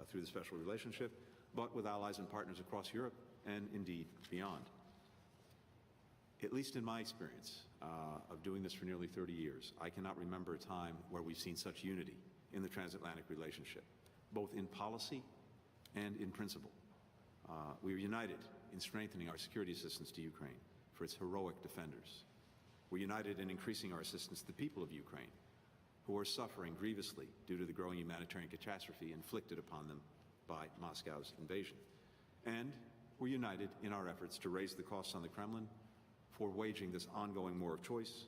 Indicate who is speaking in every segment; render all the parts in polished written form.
Speaker 1: through the special relationship, but with allies and partners across Europe and indeed beyond. At least in my experience of doing this for nearly 30 years, I cannot remember a time where we've seen such unity in the transatlantic relationship, both in policy and in principle. We are united in strengthening our security assistance to Ukraine for its heroic defenders. We're united in increasing our assistance to the people of Ukraine, who are suffering grievously due to the growing humanitarian catastrophe inflicted upon them by Moscow's invasion. And we're united in our efforts to raise the costs on the Kremlin for waging this ongoing war of choice,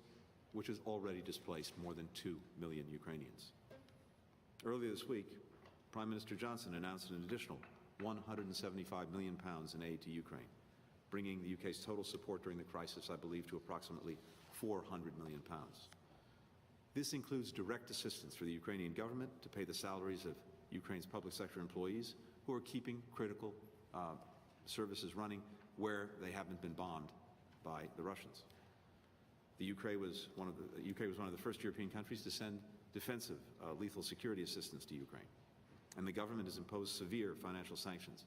Speaker 1: which has already displaced more than 2 million Ukrainians. Earlier this week, Prime Minister Johnson announced an additional £175 million in aid to Ukraine, bringing the UK's total support during the crisis, I believe, to approximately £400 million. This includes direct assistance for the Ukrainian government to pay the salaries of Ukraine's public sector employees who are keeping critical services running where they haven't been bombed by the Russians. The UK was one of the first European countries to send defensive lethal security assistance to Ukraine. And the government has imposed severe financial sanctions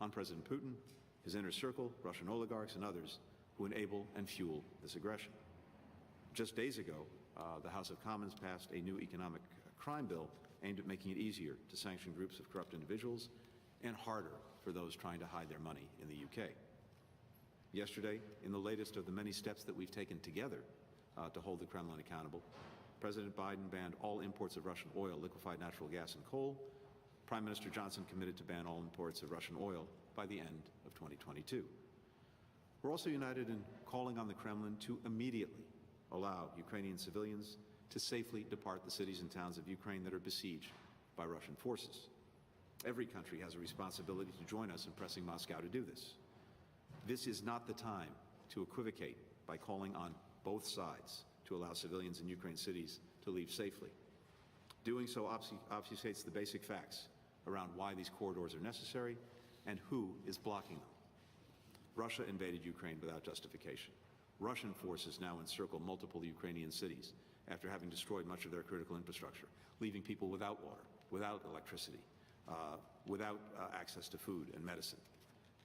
Speaker 1: on President Putin, his inner circle, Russian oligarchs, and others who enable and fuel this aggression. Just days ago, the House of Commons passed a new economic crime bill aimed at making it easier to sanction groups of corrupt individuals and harder for those trying to hide their money in the UK. Yesterday, in the latest of the many steps that we've taken together to hold the Kremlin accountable, President Biden banned all imports of Russian oil, liquefied natural gas, and coal. Prime Minister Johnson committed to ban all imports of Russian oil by the end of 2022. We're also united in calling on the Kremlin to immediately allow Ukrainian civilians to safely depart the cities and towns of Ukraine that are besieged by Russian forces. Every country has a responsibility to join us in pressing Moscow to do this. This is not the time to equivocate by calling on both sides to allow civilians in Ukraine cities to leave safely. Doing so obfuscates the basic facts around why these corridors are necessary and who is blocking them. Russia invaded Ukraine without justification. Russian forces now encircle multiple Ukrainian cities after having destroyed much of their critical infrastructure, leaving people without water, without electricity, without access to food and medicine.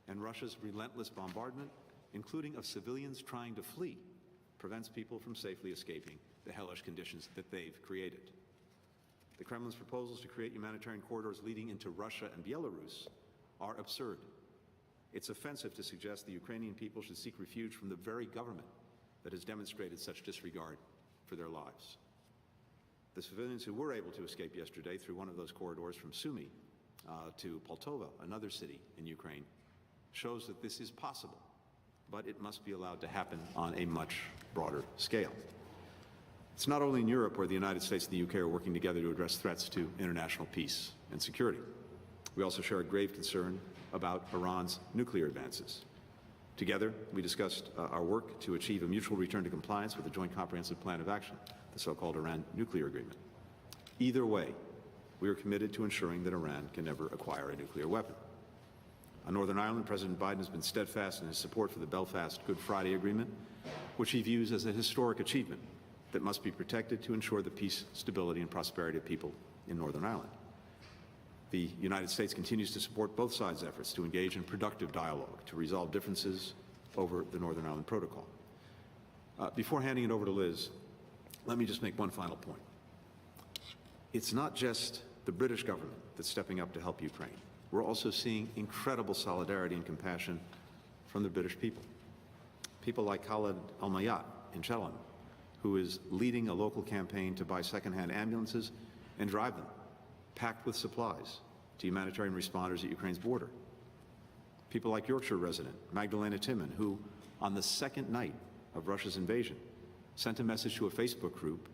Speaker 1: And Russia's relentless bombardment, including of civilians trying to flee, prevents people from safely escaping the hellish conditions that they've created. The Kremlin's proposals to create humanitarian corridors leading into Russia and Belarus are absurd. It's offensive to suggest the Ukrainian people should seek refuge from the very government that has demonstrated such disregard for their lives. The civilians who were able to escape yesterday through one of those corridors from Sumy to Poltava, another city in Ukraine, shows that this is possible, but it must be allowed to happen on a much broader scale. It's not only in Europe where the United States and the UK are working together to address threats to international peace and security. We also share a grave concern about Iran's nuclear advances. Together, we discussed our work to achieve a mutual return to compliance with the Joint Comprehensive Plan of Action, the so-called Iran nuclear agreement. Either way, we are committed to ensuring that Iran can never acquire a nuclear weapon. On Northern Ireland, President Biden has been steadfast in his support for the Belfast Good Friday Agreement, which he views as a historic achievement that must be protected to ensure the peace, stability, and prosperity of people in Northern Ireland. The United States continues to support both sides' efforts to engage in productive dialogue to resolve differences over the Northern Ireland Protocol. Before handing it over to Liz, let me just make one final point. It's not just the British government that's stepping up to help Ukraine. We're also seeing incredible solidarity and compassion from the British people. People like Khaled Al-Mayat in Cheltenham, who is leading a local campaign to buy second-hand ambulances and drive them, packed with supplies, to humanitarian responders at Ukraine's border. People like Yorkshire resident Magdalena Timon, who, on the second night of Russia's invasion, sent a message to a Facebook group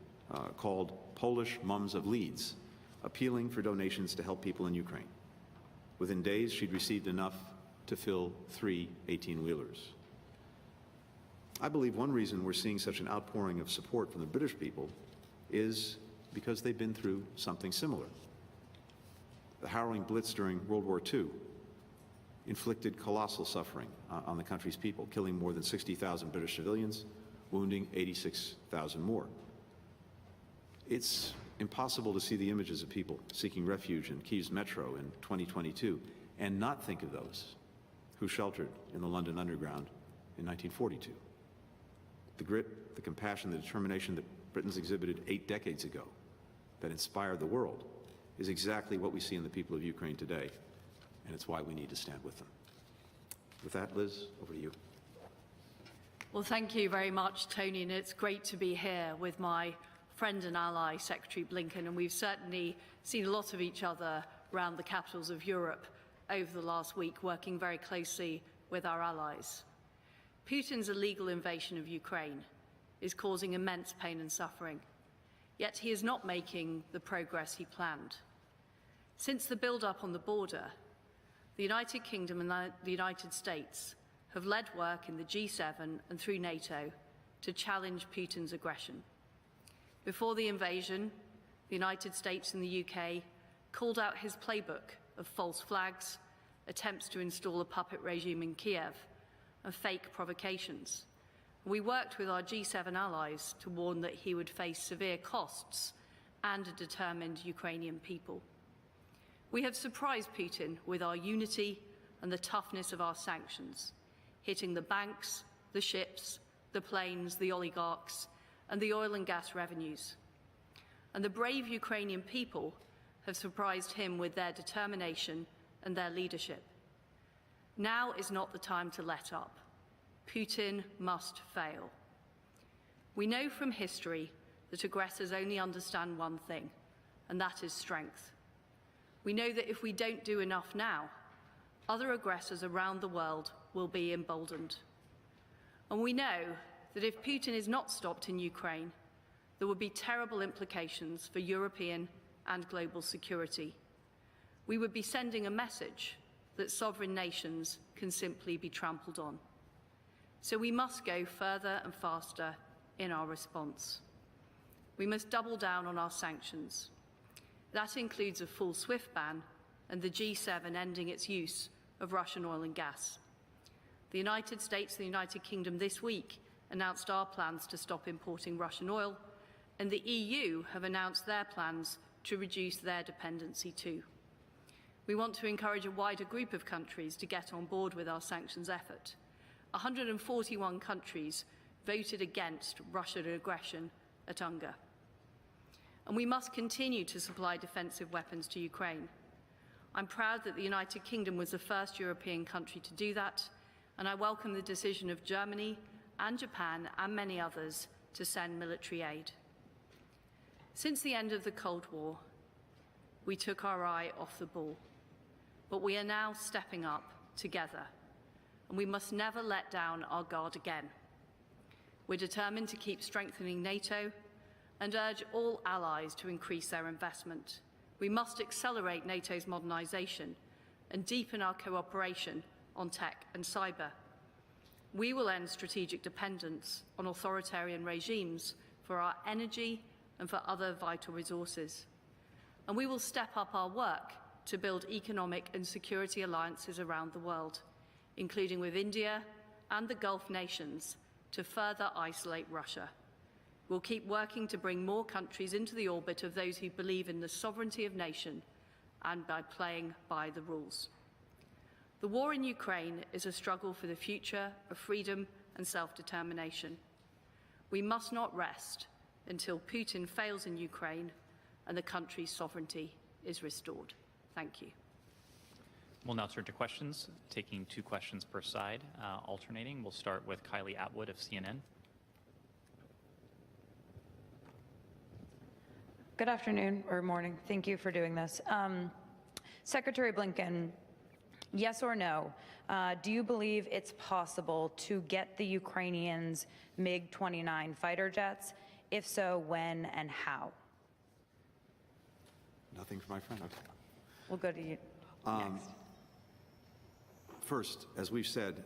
Speaker 1: called Polish Mums of Leeds, appealing for donations to help people in Ukraine. Within days, she'd received enough to fill 3 18-wheelers. I believe one reason we're seeing such an outpouring of support from the British people is because they've been through something similar. The harrowing Blitz during World War II inflicted colossal suffering on the country's people, killing more than 60,000 British civilians, wounding 86,000 more. It's impossible to see the images of people seeking refuge in Kyiv's metro in 2022 and not think of those who sheltered in the London Underground in 1942. The grit, the compassion, the determination that Britons exhibited 8 decades ago that inspired the world is exactly what we see in the people of Ukraine today, and it's why we need to stand with them. With that, Liz, over to you.
Speaker 2: Well, thank you very much, Tony, and it's great to be here with my friend and ally, Secretary Blinken, and we've certainly seen a lot of each other around the capitals of Europe over the last week, working very closely with our allies. Putin's illegal invasion of Ukraine is causing immense pain and suffering, yet he is not making the progress he planned. Since the build-up on the border, the United Kingdom and the United States have led work in the G7 and through NATO to challenge Putin's aggression. Before the invasion, the United States and the UK called out his playbook of false flags, attempts to install a puppet regime in Kiev, and fake provocations. We worked with our G7 allies to warn that he would face severe costs and a determined Ukrainian people. We have surprised Putin with our unity and the toughness of our sanctions, hitting the banks, the ships, the planes, the oligarchs, and the oil and gas revenues. And the brave Ukrainian people have surprised him with their determination and their leadership. Now is not the time to let up. Putin must fail. We know from history that aggressors only understand one thing, and that is strength. We know that if we don't do enough now, other aggressors around the world will be emboldened. And we know that if Putin is not stopped in Ukraine, there will be terrible implications for European and global security. We would be sending a message that sovereign nations can simply be trampled on. So we must go further and faster in our response. We must double down on our sanctions. That includes a full SWIFT ban and the G7 ending its use of Russian oil and gas. The United States and the United Kingdom this week announced our plans to stop importing Russian oil, and the EU have announced their plans to reduce their dependency too. We want to encourage a wider group of countries to get on board with our sanctions effort. 141 countries voted against Russian aggression at UNGA. And we must continue to supply defensive weapons to Ukraine. I'm proud that the United Kingdom was the first European country to do that, and I welcome the decision of Germany and Japan and many others to send military aid. Since the end of the Cold War, we took our eye off the ball, but we are now stepping up together, and we must never let down our guard again. We're determined to keep strengthening NATO and urge all allies to increase their investment. We must accelerate NATO's modernisation and deepen our cooperation on tech and cyber. We will end strategic dependence on authoritarian regimes for our energy and for other vital resources. And we will step up our work to build economic and security alliances around the world, including with India and the Gulf nations, to further isolate Russia. We'll keep working to bring more countries into the orbit of those who believe in the sovereignty of nation and by playing by the rules. The war in Ukraine is a struggle for the future of freedom and self-determination. We must not rest until Putin fails in Ukraine and the country's sovereignty is restored. Thank you.
Speaker 3: We'll now turn to questions, taking 2 questions per side, alternating. We'll start with Kylie Atwood of CNN.
Speaker 4: Good afternoon or morning. Thank you for doing this. Secretary Blinken, yes or no, do you believe it's possible to get the Ukrainians MiG-29 fighter jets? If so, when and how?
Speaker 1: Nothing for my friend. Okay.
Speaker 4: We'll go to you next.
Speaker 1: First, as we've said,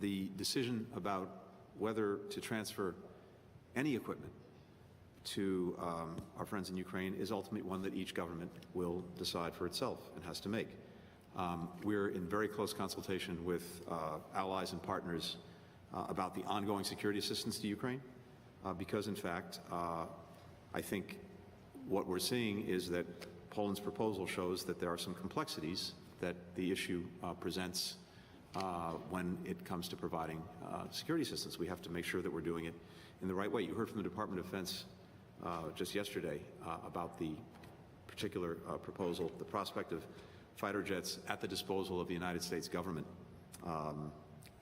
Speaker 1: the decision about whether to transfer any equipment to our friends in Ukraine is ultimately one that each government will decide for itself and has to make. We're in very close consultation with allies and partners about the ongoing security assistance to Ukraine because, in fact, I think what we're seeing is that Poland's proposal shows that there are some complexities that the issue presents when it comes to providing security assistance. We have to make sure that we're doing it in the right way. You heard from the Department of Defense just yesterday about the particular proposal, the prospect of fighter jets at the disposal of the United States government,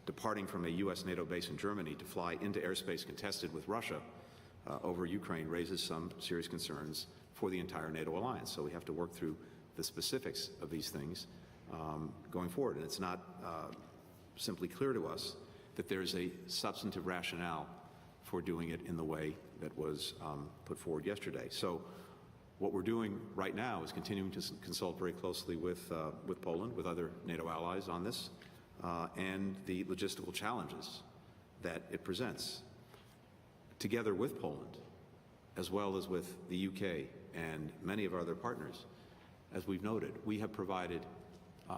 Speaker 1: departing from a U.S. NATO base in Germany to fly into airspace contested with Russia over Ukraine raises some serious concerns for the entire NATO alliance. So we have to work through the specifics of these things going forward. And it's not simply clear to us that there's a substantive rationale for doing it in the way that was put forward yesterday. So what we're doing right now is continuing to consult very closely with Poland, with other NATO allies on this, and the logistical challenges that it presents. Together with Poland, as well as with the UK and many of our other partners, as we've noted, we have provided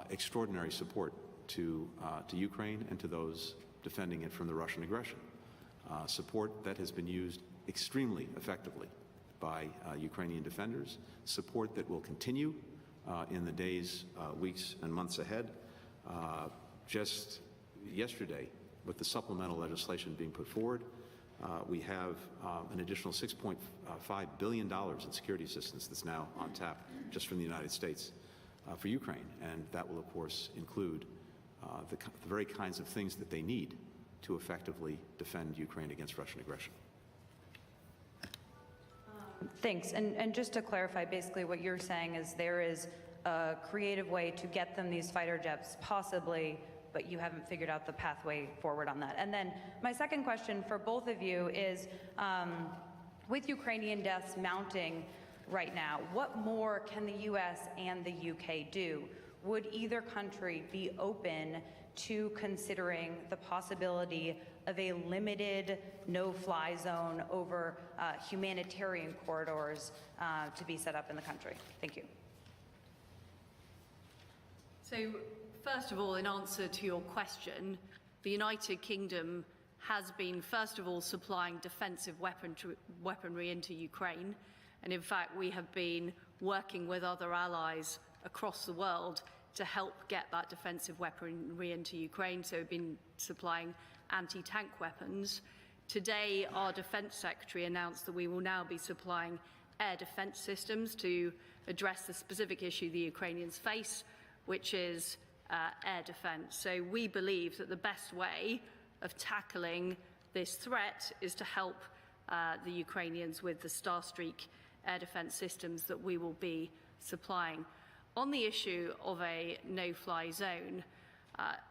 Speaker 1: extraordinary support to Ukraine and to those defending it from the Russian aggression. Support that has been used extremely effectively by Ukrainian defenders, support that will continue in the days, weeks, and months ahead. Just yesterday, with the supplemental legislation being put forward, we have an additional $6.5 billion in security assistance that's now on tap just from the United States for Ukraine. And that will, of course, include the very kinds of things that they need to effectively defend Ukraine against Russian aggression.
Speaker 4: Thanks. And just to clarify, basically what you're saying is there is a creative way to get them these fighter jets, possibly, but you haven't figured out the pathway forward on that. And then my second question for both of you is, with Ukrainian deaths mounting right now, what more can the US and the UK do? Would either country be open to considering the possibility of a limited no-fly zone over humanitarian corridors to be set up in the country? Thank you.
Speaker 2: So, first of all, in answer to your question, the United Kingdom has been, first of all, supplying defensive weaponry into Ukraine. And in fact, we have been working with other allies across the world to help get that defensive weaponry into Ukraine. So we've been supplying anti-tank weapons. Today, our Defence Secretary announced that we will now be supplying air defence systems to address the specific issue the Ukrainians face, which is air defence. So we believe that the best way of tackling this threat is to help the Ukrainians with the Starstreak air defence systems that we will be supplying. On the issue of a no-fly zone,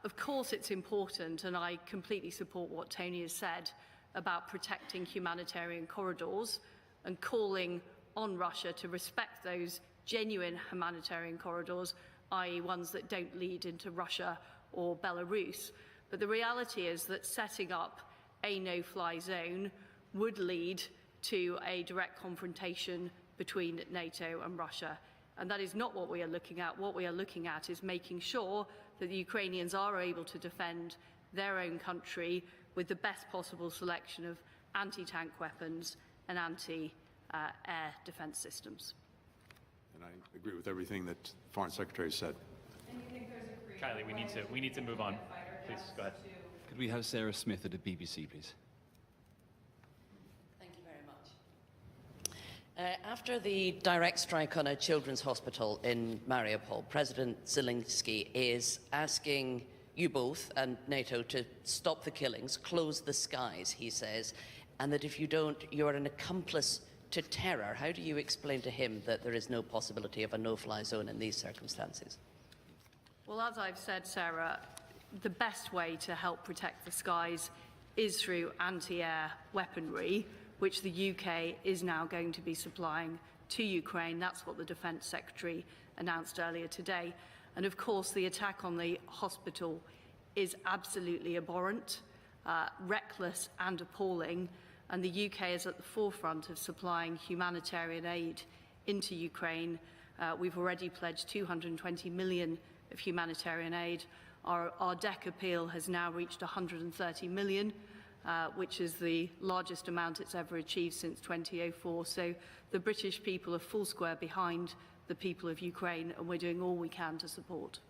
Speaker 2: of course it's important, and I completely support what Tony has said about protecting humanitarian corridors and calling on Russia to respect those genuine humanitarian corridors, i.e. ones that don't lead into Russia or Belarus. But the reality is that setting up a no-fly zone would lead to a direct confrontation between NATO and Russia. And that is not what we are looking at. What we are looking at is making sure that the Ukrainians are able to defend their own country with the best possible selection of anti-tank weapons and anti-air defence systems.
Speaker 1: And I agree with everything that the Foreign Secretary said.
Speaker 4: And you think there's a creative
Speaker 3: Kylie, we need to move on. Please, go ahead.
Speaker 5: Could we have Sarah Smith at the BBC, please?
Speaker 6: Thank you very much. After the direct strike on a children's hospital in Mariupol, President Zelensky is asking you both and NATO to stop the killings, close the skies, he says, and that if you don't, you're an accomplice to terror. How do you explain to him that there is no possibility of a no-fly zone in these circumstances?
Speaker 2: Well, as I've said, Sarah, the best way to help protect the skies is through anti-air weaponry, which the UK is now going to be supplying to Ukraine. That's what the Defence Secretary announced earlier today. And of course, the attack on the hospital is absolutely abhorrent, reckless and appalling. And the UK is at the forefront of supplying humanitarian aid into Ukraine. We've already pledged 220 million of humanitarian aid. Our DEC appeal has now reached 130 million, which is the largest amount it's ever achieved since 2004. So the British people are full square behind the people of Ukraine, and we're doing all we can to support.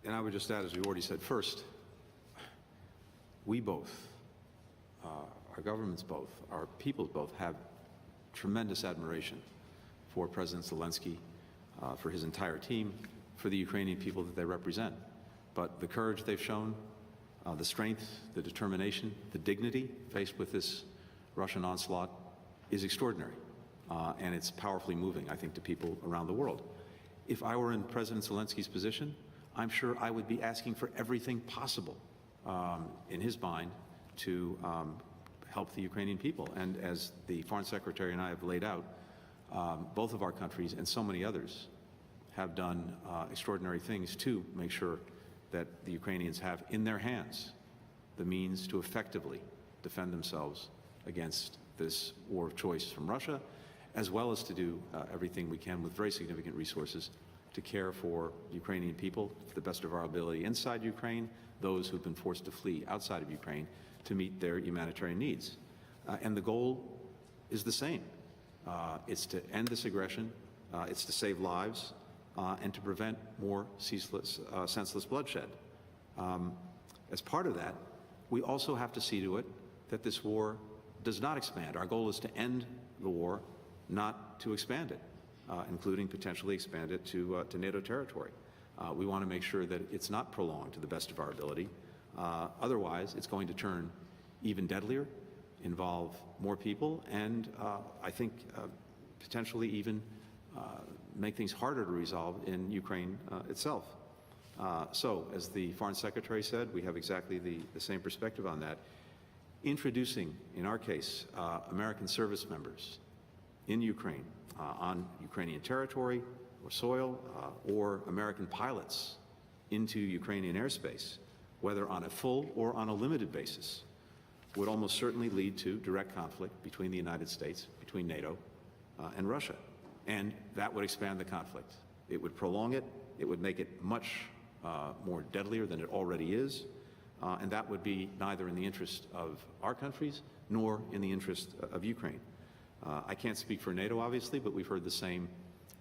Speaker 1: And I would just add, as we already said, first, we both, our governments both, our peoples both have tremendous admiration for President Zelensky, for his entire team, for the Ukrainian people that they represent. But the courage they've shown, the strength, the determination, the dignity faced with this Russian onslaught is extraordinary. And it's powerfully moving, I think, to people around the world. If I were in President Zelensky's position, I'm sure I would be asking for everything possible in his mind to help the Ukrainian people. And as the Foreign Secretary and I have laid out, both of our countries and so many others have done extraordinary things to make sure that the Ukrainians have in their hands the means to effectively defend themselves against this war of choice from Russia, as well as to do everything we can with very significant resources to care for Ukrainian people to the best of our ability inside Ukraine, those who've been forced to flee outside of Ukraine to meet their humanitarian needs. And the goal is the same. It's to end this aggression, it's to save lives, and to prevent more senseless bloodshed. As part of that, we also have to see to it that this war does not expand. Our goal is to end the war, not to expand it, including potentially expand it to NATO territory. We want to make sure that it's not prolonged to the best of our ability. Otherwise, it's going to turn even deadlier, involve more people, and I think potentially even make things harder to resolve in Ukraine itself. So, as the Foreign Secretary said, we have exactly the same perspective on that. Introducing, in our case, American service members in Ukraine, on Ukrainian territory or soil, or American pilots into Ukrainian airspace, whether on a full or on a limited basis, would almost certainly lead to direct conflict between the United States, between NATO, and Russia. And that would expand the conflict. It would prolong it. It would make it much more deadlier than it already is. And that would be neither in the interest of our countries nor in the interest of Ukraine. I can't speak for NATO, obviously, but we've heard the same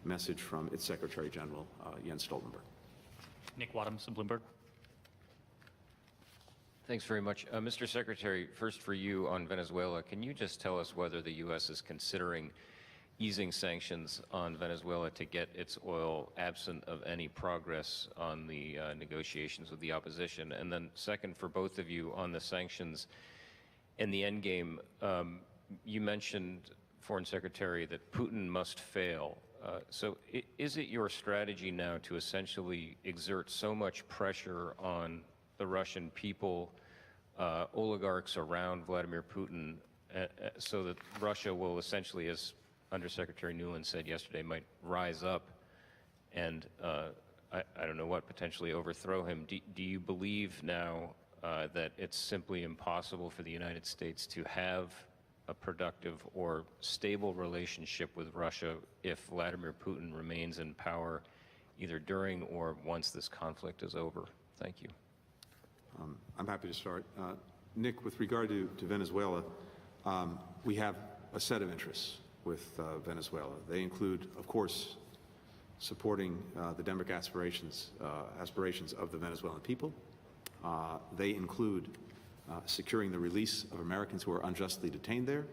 Speaker 1: message from its Secretary General, Jens Stoltenberg.
Speaker 3: Nick Wadhams of Bloomberg.
Speaker 7: Thanks very much. Mr. Secretary, first for you on Venezuela, can you just tell us whether the U.S. is considering easing sanctions on Venezuela to get its oil absent of any progress on the negotiations with the opposition? And then second, for both of you on the sanctions and the endgame, you mentioned, Foreign Secretary, that Putin must fail. So is it your strategy now to essentially exert so much pressure on the Russian people, oligarchs around Vladimir Putin, so that Russia will essentially, as Undersecretary Nuland said yesterday, might rise up and, I don't know what, potentially overthrow him? Do you believe now that it's simply impossible for the United States to have a productive or stable relationship with Russia if Vladimir Putin remains in power either during or once this conflict is over? Thank you.
Speaker 1: I'm happy to start. Nick, with regard to Venezuela, we have a set of interests with Venezuela. They include, of course, supporting the democratic aspirations of the Venezuelan people. They include securing the release of Americans who are unjustly detained there.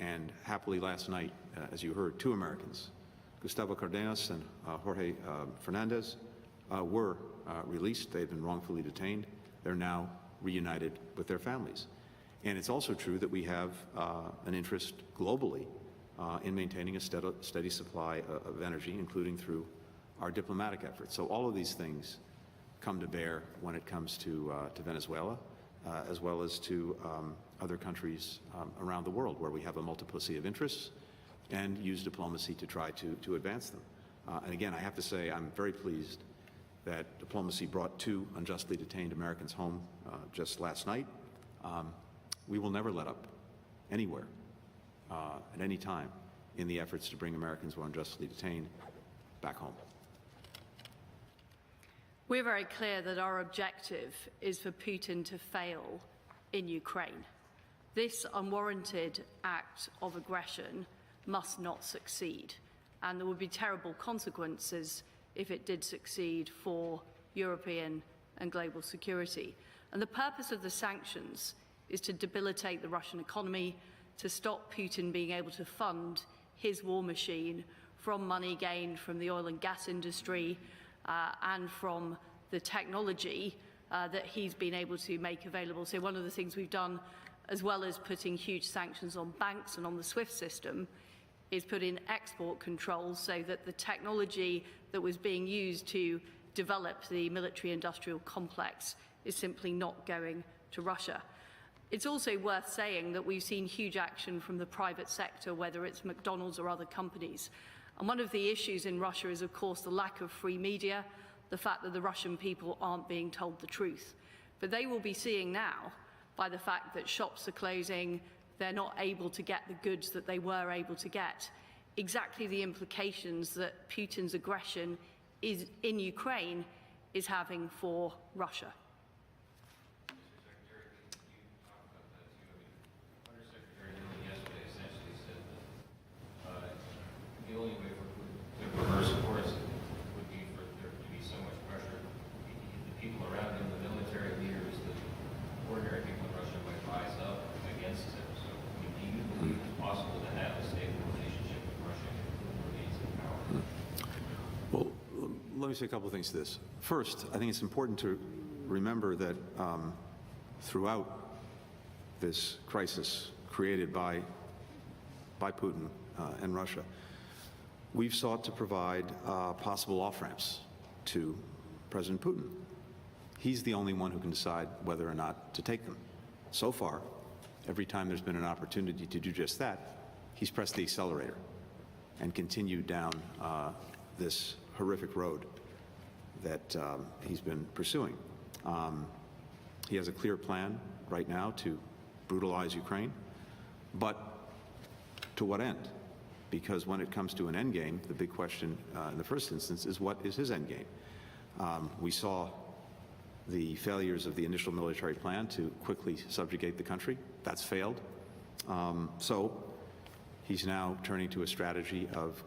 Speaker 1: And happily last night, as you heard, 2 Americans, Gustavo Cardenas and Jorge Fernandez, were released. They had been wrongfully detained. They're now reunited with their families. And it's also true that we have an interest globally in maintaining a steady supply of energy, including through our diplomatic efforts. So all of these things come to bear when it comes to Venezuela, as well as to other countries around the world where we have a multiplicity of interests and use diplomacy to try to advance them. And again, I have to say I'm very pleased that diplomacy brought 2 unjustly detained Americans home just last night. We will never let up anywhere, at any time, in the efforts to bring Americans who are unjustly detained back home.
Speaker 2: We're very clear that our objective is for Putin to fail in Ukraine. This unwarranted act of aggression must not succeed, and there would be terrible consequences if it did succeed for European and global security. And the purpose of the sanctions is to debilitate the Russian economy, to stop Putin being able to fund his war machine from money gained from the oil and gas industry and from the technology that he's been able to make available. So one of the things we've done, as well as putting huge sanctions on banks and on the SWIFT system, is put in export controls so that the technology that was being used to develop the military-industrial complex is simply not going to Russia. It's also worth saying that we've seen huge action from the private sector, whether it's McDonald's or other companies. And one of the issues in Russia is, of course, the lack of free media, the fact that the Russian people aren't being told the truth. But they will be seeing now, by the fact that shops are closing, they're not able to get the goods that they were able to get, exactly the implications that Putin's aggression in Ukraine is having for Russia.
Speaker 7: The only way to reverse course would be for there to be so much pressure. The people around him, the military leaders, the ordinary people in Russia might rise up against him. So do you believe it's possible to have a stable relationship with Russia if it remains in power?
Speaker 1: Well, let me say a couple of things to this. First, I think it's important to remember that throughout this crisis created by Putin and Russia, we've sought to provide possible off-ramps to President Putin. He's the only one who can decide whether or not to take them. So far, every time there's been an opportunity to do just that, he's pressed the accelerator and continued down this horrific road that he's been pursuing. He has a clear plan right now to brutalize Ukraine, but to what end? Because when it comes to an end game, the big question in the first instance is, what is his end game? We saw the failures of the initial military plan to quickly subjugate the country. That's failed. So he's now turning to a strategy of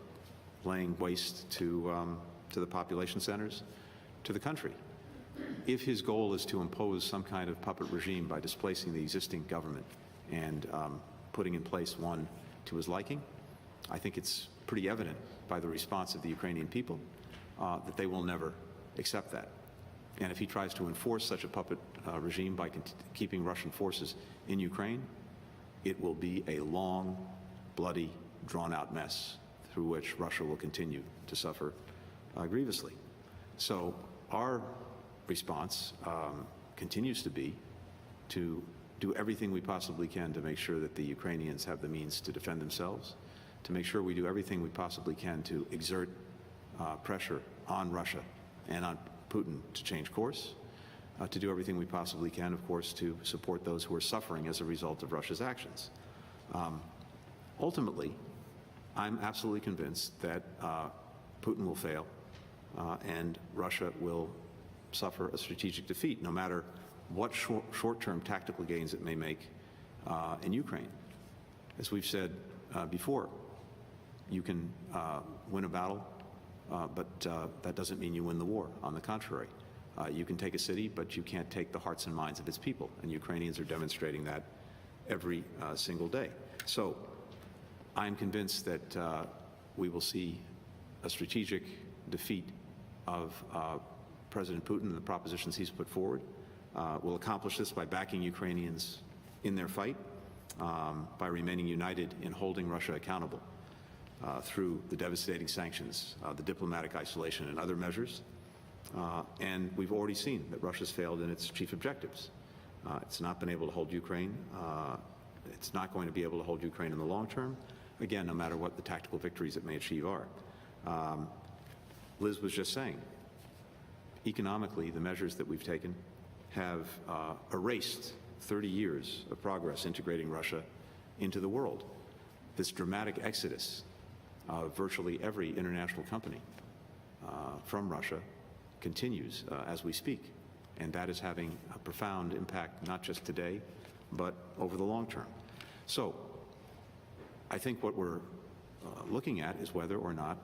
Speaker 1: laying waste to the population centers, to the country. If his goal is to impose some kind of puppet regime by displacing the existing government and putting in place one to his liking, I think it's pretty evident by the response of the Ukrainian people that they will never accept that. And if he tries to enforce such a puppet regime by keeping Russian forces in Ukraine, it will be a long, bloody, drawn-out mess through which Russia will continue to suffer grievously. So our response continues to be to do everything we possibly can to make sure that the Ukrainians have the means to defend themselves, to make sure we do everything we possibly can to exert pressure on Russia and on Putin to change course, to do everything we possibly can, of course, to support those who are suffering as a result of Russia's actions. Ultimately, I'm absolutely convinced that Putin will fail and Russia will suffer a strategic defeat, no matter what short-term tactical gains it may make in Ukraine. As we've said before, you can win a battle, but that doesn't mean you win the war. On the contrary, you can take a city, but you can't take the hearts and minds of its people, and Ukrainians are demonstrating that every single day. So I'm convinced that we will see a strategic defeat of President Putin and the propositions he's put forward. We'll accomplish this by backing Ukrainians in their fight, by remaining united in holding Russia accountable through the devastating sanctions, the diplomatic isolation, and other measures. And we've already seen that Russia's failed in its chief objectives. It's not been able to hold Ukraine. It's not going to be able to hold Ukraine in the long term, again, no matter what the tactical victories it may achieve are. Liz was just saying, economically, the measures that we've taken have erased 30 years of progress integrating Russia into the world. This dramatic exodus of virtually every international company from Russia continues as we speak. And that is having a profound impact, not just today, but over the long term. So I think what we're looking at is whether or not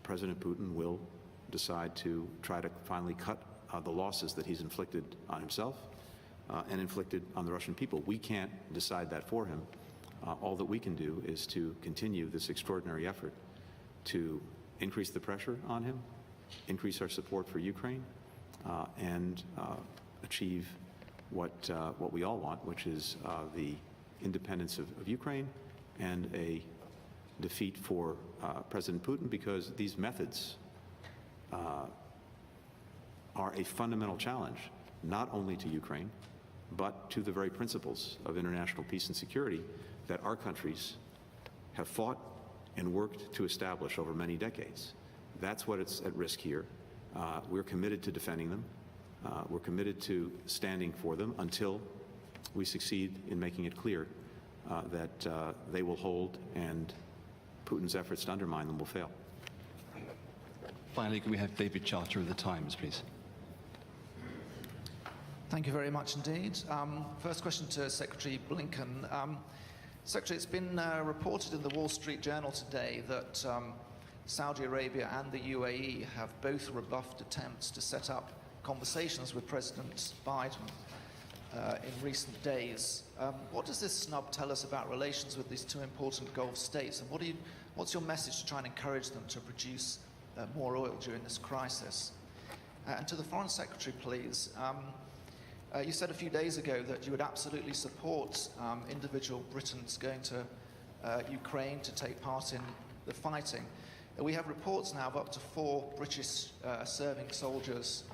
Speaker 1: President Putin will decide to try to finally cut the losses that he's inflicted on himself and inflicted on the Russian people. We can't decide that for him. All that we can do is to continue this extraordinary effort to increase the pressure on him, increase our support for Ukraine, and achieve what we all want, which is the independence of Ukraine and a defeat for President Putin, because these methods are a fundamental challenge, not only to Ukraine, but to the very principles of international peace and security that our countries have fought and worked to establish over many decades. That's what is at risk here. We're committed to defending them. We're committed to standing for them until we succeed in making it clear that they will hold and Putin's efforts to undermine them will fail.
Speaker 5: Finally, can we have David Charter of the Times, please?
Speaker 8: Thank you very much indeed. First question to Secretary Blinken. Secretary, it's been reported in the Wall Street Journal today that Saudi Arabia and the UAE have both rebuffed attempts to set up conversations with President Biden in recent days. What does this snub tell us about relations with these two important Gulf states, and what's your message to try and encourage them to produce more oil during this crisis? And to the Foreign Secretary, please. You said a few days ago that you would absolutely support individual Britons going to Ukraine to take part in the fighting. We have reports now of up to 4 British serving soldiers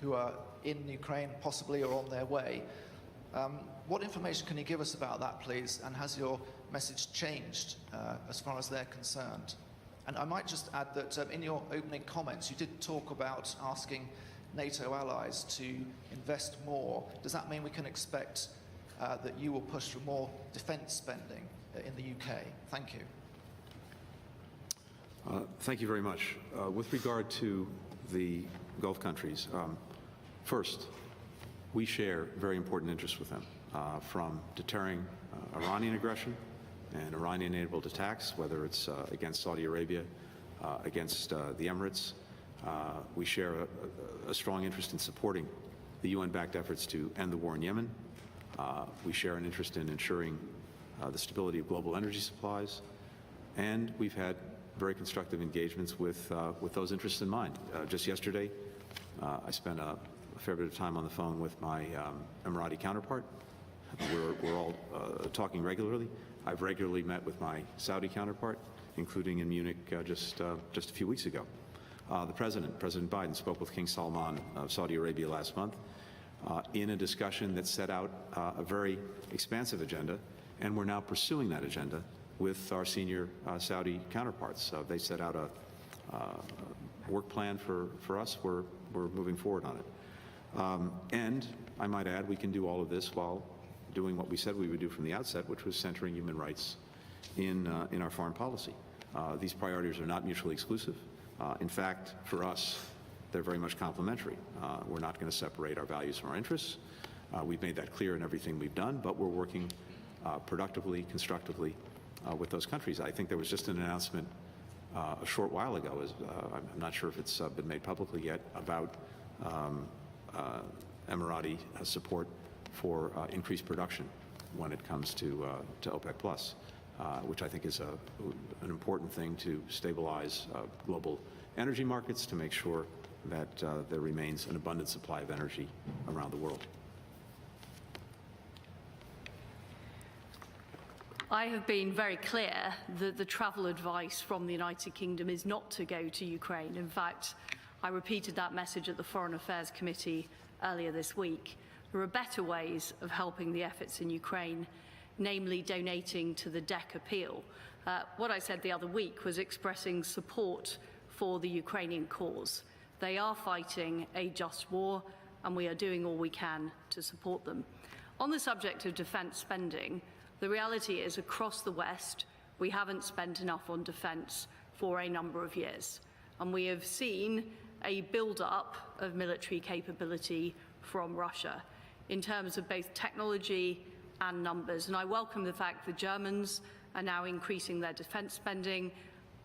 Speaker 8: who are in Ukraine, possibly, or on their way. What information can you give us about that, please? And has your message changed as far as they're concerned? And I might just add that in your opening comments, you did talk about asking NATO allies to invest more. Does that mean we can expect that you will push for more defence spending in the UK? Thank you.
Speaker 1: Thank you very much. With regard to the Gulf countries, first, we share very important interests with them, from deterring Iranian aggression and Iranian-enabled attacks, whether it's against Saudi Arabia, against the Emirates. We share a strong interest in supporting the UN-backed efforts to end the war in Yemen. We share an interest in ensuring the stability of global energy supplies, and we've had very constructive engagements with those interests in mind. Just yesterday, I spent a fair bit of time on the phone with my Emirati counterpart. We're all talking regularly. I've regularly met with my Saudi counterpart, including in Munich just a few weeks ago. President Biden, spoke with King Salman of Saudi Arabia last month in a discussion that set out a very expansive agenda, and we're now pursuing that agenda with our senior Saudi counterparts. They set out a work plan for us. We're moving forward on it. And I might add, we can do all of this while doing what we said we would do from the outset, which was centering human rights in our foreign policy. These priorities are not mutually exclusive. In fact, for us, they're very much complementary. We're not going to separate our values from our interests. We've made that clear in everything we've done, but we're working productively, constructively with those countries. I think there was just an announcement a short while ago, I'm not sure if it's been made publicly yet, about Emirati support for increased production when it comes to OPEC+, which I think is an important thing to stabilize global energy markets, to make sure that there remains an abundant supply of energy around the world.
Speaker 2: I have been very clear that the travel advice from the United Kingdom is not to go to Ukraine. In fact, I repeated that message at the Foreign Affairs Committee earlier this week. There are better ways of helping the efforts in Ukraine, namely donating to the DEC appeal. What I said the other week was expressing support for the Ukrainian cause. They are fighting a just war, and we are doing all we can to support them. On the subject of defence spending, the reality is, across the West, we haven't spent enough on defence for a number of years. And we have seen a build-up of military capability from Russia. in terms of both technology and numbers. And I welcome the fact the Germans are now increasing their defence spending.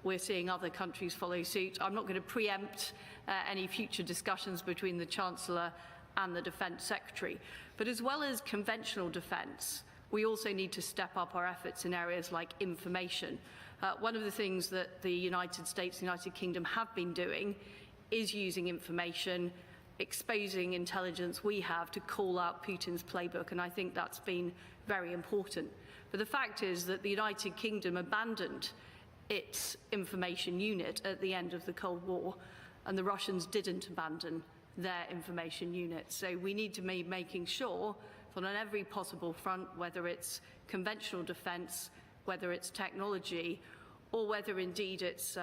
Speaker 2: We're seeing other countries follow suit. I'm not going to preempt any future discussions between the Chancellor and the Defence Secretary. But as well as conventional defence, we also need to step up our efforts in areas like information. One of the things that the United States and United Kingdom have been doing is using information, exposing intelligence we have to call out Putin's playbook, and I think that's been very important. But the fact is that the United Kingdom abandoned its information unit at the end of the Cold War, and the Russians didn't abandon their information unit. So we need to be making sure that on every possible front, whether it's conventional defence, whether it's technology, or whether indeed it's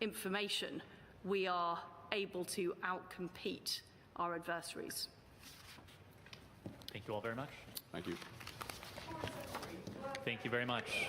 Speaker 2: information, we are able to outcompete our adversaries.
Speaker 3: Thank you all very much.
Speaker 1: Thank you.
Speaker 3: Thank you very much.